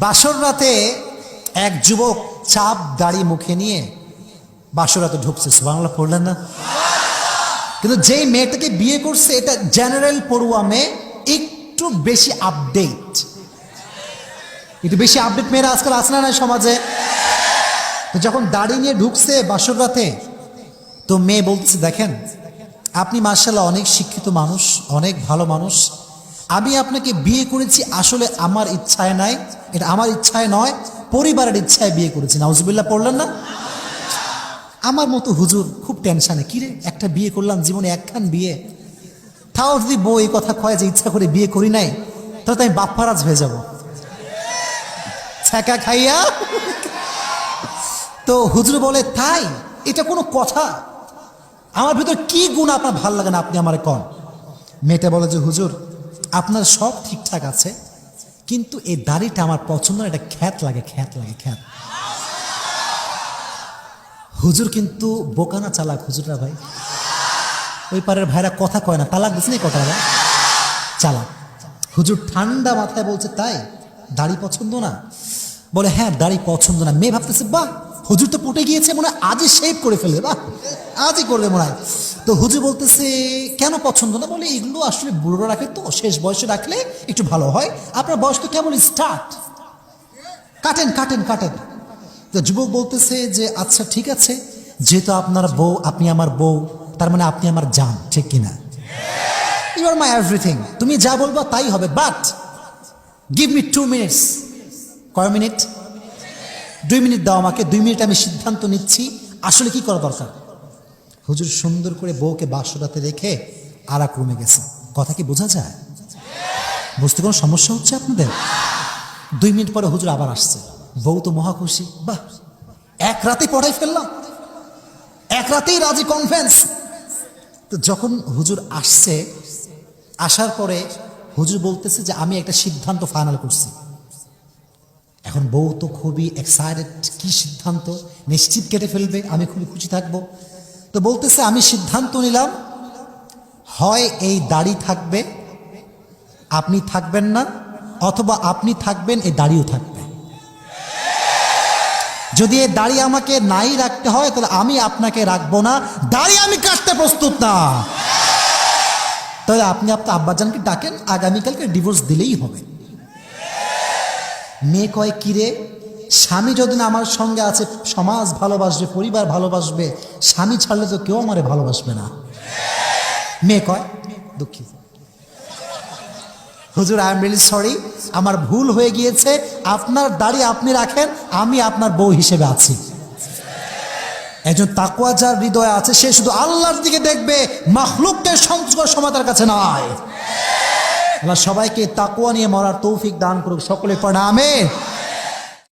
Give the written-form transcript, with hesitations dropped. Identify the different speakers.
Speaker 1: বাসর রাতে এক যুবক চাপ দাড়ি মুখে নিয়ে বাসর রাতে ঢুকছে, সুবহানাল্লাহ পড়লেন না? কিন্তু যেই মেয়েটাকে বিয়ে করছে এটা জেনারেল পড়ুয়া মেয়ে, একটু বেশি আপডেট, মেয়েরা আজকাল আসে না সমাজে। তো যখন দাড়ি নিয়ে ঢুকছে বাসর রাতে, তো মেয়ে বলতেছে, দেখেন আপনি মাশাআল্লাহ অনেক শিক্ষিত মানুষ, অনেক ভালো মানুষ, আমি আপনাকে বিয়ে করেছি আসলে আমার ইচ্ছায় নাই, এটা আমার ইচ্ছায় নয়, পরিবারের ইচ্ছায় বিয়ে করেছি। নাউজুবিল্লাহ পড়লেন না? আমার মতো হুজুর খুব টেনশনে, কিরে একটা বিয়ে করলাম, জীবনে একখান বিয়ে, তাও যদি বউ এই কথা কয় যে ইচ্ছা করে বিয়ে করি নাই, তাহলে তো আমি বাপ্পারাজ হয়ে যাব ছ্যাঁকা খাইয়া। তো হুজুর বলে, তাই এটা কোনো কথা? আমার ভিতর কি গুণ আপনার ভাল লাগে না, আপনি আমার কন? মেয়েটা বলে যে হুজুর আপনার সব ঠিকঠাক আছে, কিন্তু এই দাড়িটা আমার পছন্দ না, এটা খ্যাত লাগে। হুজুর কিন্তু বোকানা চালাক হুজুররা ভাই, ওই পারের ভাইরা কথা কয় না, তালাক দিচ্ছে না কথা ভাই, চালাক। হুজুর ঠান্ডা মাথায় বলছে, তাই দাড়ি পছন্দ না? বলে হ্যাঁ দাড়ি পছন্দ না। মেয়ে ভাবতেছে, বাহ হুজুর তো পটে গিয়েছে, মনে হয় আজই শেভ করে ফেলবে, বাহ আজই করবে মনে হয়। তো হুজুর বলতেছে কেন পছন্দ না? বলে এগুলো আসলে বুড়োরা রাখে, তো শেষ বয়সে রাখলে একটু ভালো হয়, আপনার বয়স তো কেমন স্টার্ট, কাটেন। তো যুবক বলতেছে যে আচ্ছা ঠিক আছে, যেহেতু আপনার বউ, আপনি আমার বউ, তার মানে আপনি আমার জান, ঠিক কিনা? ইউ আর মাই এভরিথিং, তুমি যা বলবো তাই হবে, বাট গিভ মি 2 মিনিটস। কয় মিনিট? 2 মিনিট দাও আমাকে, 2 মিনিট আমি সিদ্ধান্ত নিচ্ছি আসলে কি করা দরকার। হুজুর সুন্দর করে বউকে বাসরাতে রেখে আর এক রুমে গেছে। কথা কি বোঝা যায়? বুঝতে কোনো সমস্যা হচ্ছে আপনাদের? 2 মিনিট পরে হুজুর আবার আসছে, বউ তো মহা খুশি, বাহ এক রাতে পড়াই ফেললাম, এক রাতেই রাজি কনফারেন্স। তো যখন হুজুর আসছে, আসার পরে হুজুর বলতেছে যে আমি একটা সিদ্ধান্ত ফাইনাল করছি। এখন বউ তো খুবই এক্সাইটেড, কি সিদ্ধান্ত, নিশ্চিত কেটে ফেলবে, আমি খুবই খুশি থাকবো। তো বলতেছে আমি সিদ্ধান্ত নিলাম, হয় এই দাড়ি থাকবে, আপনি থাকবেন না, অথবা আপনি থাকবেন, এই দাড়িও থাকবে। যদি এই দাড়ি আমাকে নাই রাখতে হয় তাহলে আমি আপনাকে রাখবো না, দাড়ি আমি কাটতে প্রস্তুত না। তাহলে আপনি আপনার আব্বাজানকে ডাকেন, আগামীকালকে ডিভোর্স দিলেই হবে। মেয়ে কয় কিরে, স্বামী যদিন আমার সঙ্গে আছে সমাজ ভালোবাসবে, পরিবার ভালোবাসবে, স্বামী ছাড়লে তো কেউ আমারে ভালোবাসবে না। মেয়ে কয় দুঃখিত হুজুর, আই এম রিয়েলি সরি, আমার ভুল হয়ে গিয়েছে, আপনার দাড়ি আপনি রাখেন, আমি আপনার বউ হিসেবে আছি। একজন তাকওয়া যার হৃদয়ে আছে সে শুধু আল্লাহর দিকে দেখবে, মাখলুককে সংস্কার সমাতার কাছে নয়। আল্লাহ সবাইকে তাকওয়া নিয়ে মরার তৌফিক দান করুক, সকলে পড়া আমিন।